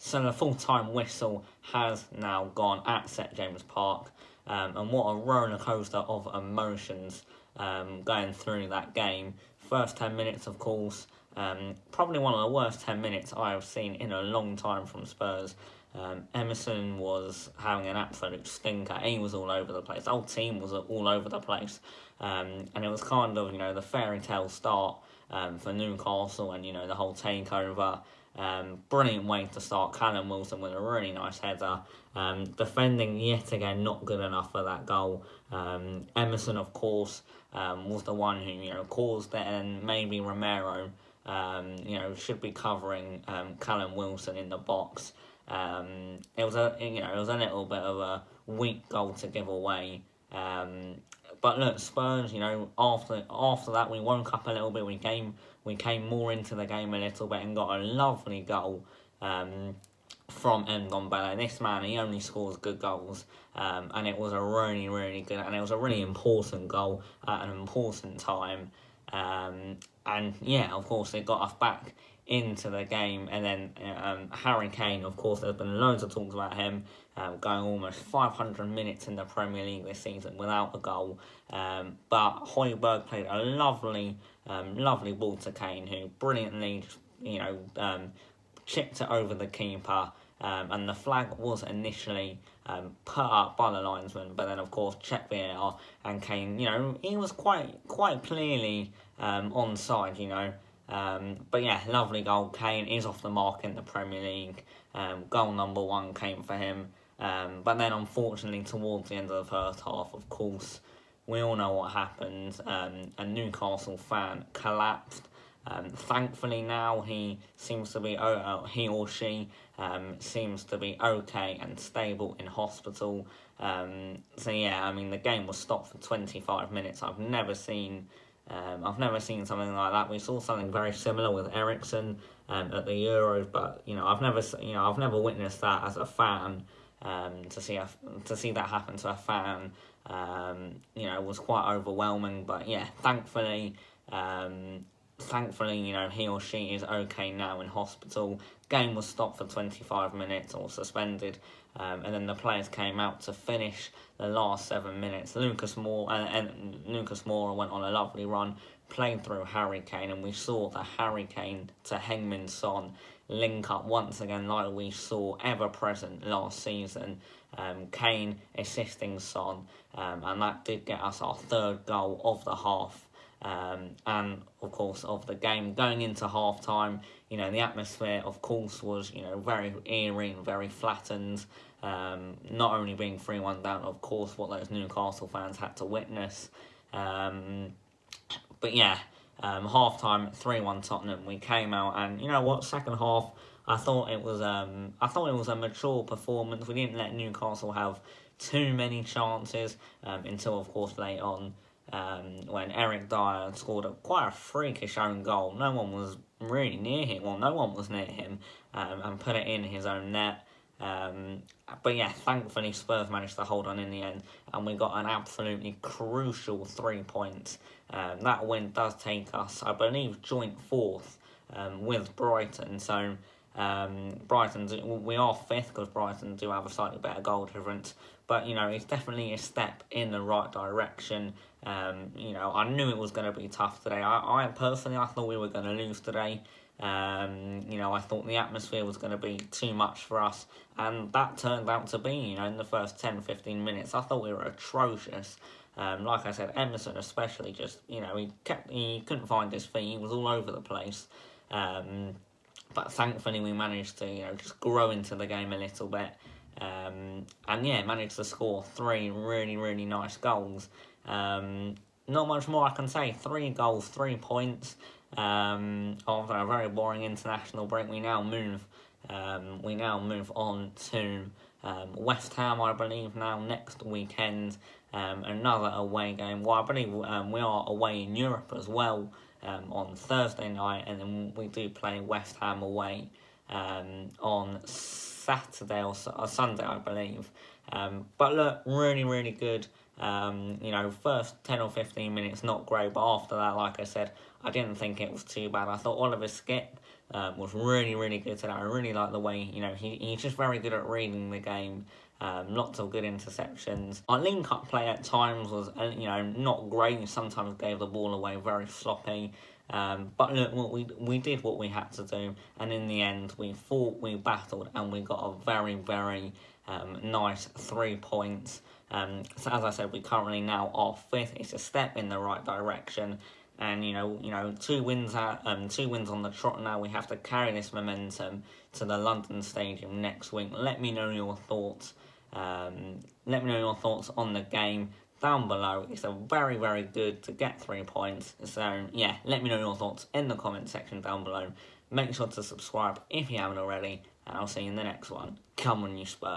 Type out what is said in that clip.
So the full-time whistle has now gone at St James Park, and what a roller coaster of emotions going through that game. First 10 minutes, of course, probably one of the worst 10 minutes I have seen in a long time from Spurs. Emerson was having an absolute stinker. He was all over the place. The whole team was all over the place. And it was kind of, the fairy tale start for Newcastle and, the whole takeover. Brilliant way to start. Callum Wilson with a really nice header. Defending yet again not good enough for that goal. Emerson, of course, was the one who caused it, and maybe Romero should be covering Callum Wilson in the box. It was a little bit of a weak goal to give away. But look, Spurs, after that we woke up a little bit. We came more into the game a little bit and got a lovely goal from Ndombele. This man, he only scores good goals, and it was a really, really good, and it was a really important goal at an important time. And yeah, of course, it got us back into the game. And then Harry Kane, of course, there's been loads of talks about him going almost 500 minutes in the Premier League this season without a goal. But Højbjerg played a lovely ball to Kane, who brilliantly, chipped it over the keeper. And the flag was initially put up by the linesman, but then of course checked VAR, and Kane, he was quite clearly onside, But yeah, lovely goal. Kane is off the mark in the Premier League. Goal number 1 came for him. But then unfortunately towards the end of the first half, of course, we all know what happened. A Newcastle fan collapsed. Thankfully now he or she seems to be okay and stable in hospital. So yeah, the game was stopped for 25 minutes. I've never seen something like that. We saw something very similar with Eriksen at the Euros, but I've never witnessed that as a fan. To see that happen to a fan, was quite overwhelming. But yeah, thankfully, he or she is okay now in hospital. Game was stopped for 25 minutes or suspended, and then the players came out to finish the last 7 minutes. Lucas Moura went on a lovely run, played through Harry Kane, and we saw the Harry Kane to Heung-min Son link up once again like we saw ever present last season. Kane assisting Son, and that did get us our 3rd goal of the half. And of course of the game. Going into half time, the atmosphere of course was very eerie and very flattened, not only being 3-1 down, of course what those Newcastle fans had to witness, but yeah, half time 3-1 Tottenham. We came out, and second half I thought it was a mature performance. We didn't let Newcastle have too many chances until of course late on, when Eric Dyer scored quite a freakish own goal. No one was really near him. Well, no one was near him, and put it in his own net. But yeah, thankfully Spurs managed to hold on in the end, and we got an absolutely crucial 3 points. That win does take us, I believe, joint 4th with Brighton. So we are 5th because Brighton do have a slightly better goal difference. But, it's definitely a step in the right direction. I knew it was going to be tough today. I personally thought we were going to lose today. I thought the atmosphere was going to be too much for us. And that turned out to be, in the first 10-15 minutes. I thought we were atrocious. Like I said, Emerson especially just, he couldn't find his feet. He was all over the place. But thankfully we managed to, just grow into the game a little bit. And yeah, managed to score 3 really, really nice goals. Not much more I can say. 3 goals, 3 points. After a very boring international break, we now move on to West Ham, I believe, now next weekend. Another away game. Well, I believe we are away in Europe as well on Thursday night, and then we do play West Ham away on Saturday or Sunday, I believe. But look, really, really good. First 10 or 15 minutes, not great, but after that, like I said, I didn't think it was too bad. I thought Oliver Skip was really, really good today. I really like the way, he's just very good at reading the game. Lots of good interceptions. Our link-up play at times was, not great. Sometimes gave the ball away very sloppy. But look, we did what we had to do, and in the end, we fought, we battled, and we got a very, very nice 3 points. So as I said, we currently now are 5th. It's a step in the right direction, and 2 wins on the trot now. We have to carry this momentum to the London Stadium next week. Let me know your thoughts. Let me know your thoughts on the game down below. It's a very, very good to get 3 points. So yeah, let me know your thoughts in the comment section down below. Make sure to subscribe if you haven't already, and I'll see you in the next one. Come on, you Spurs.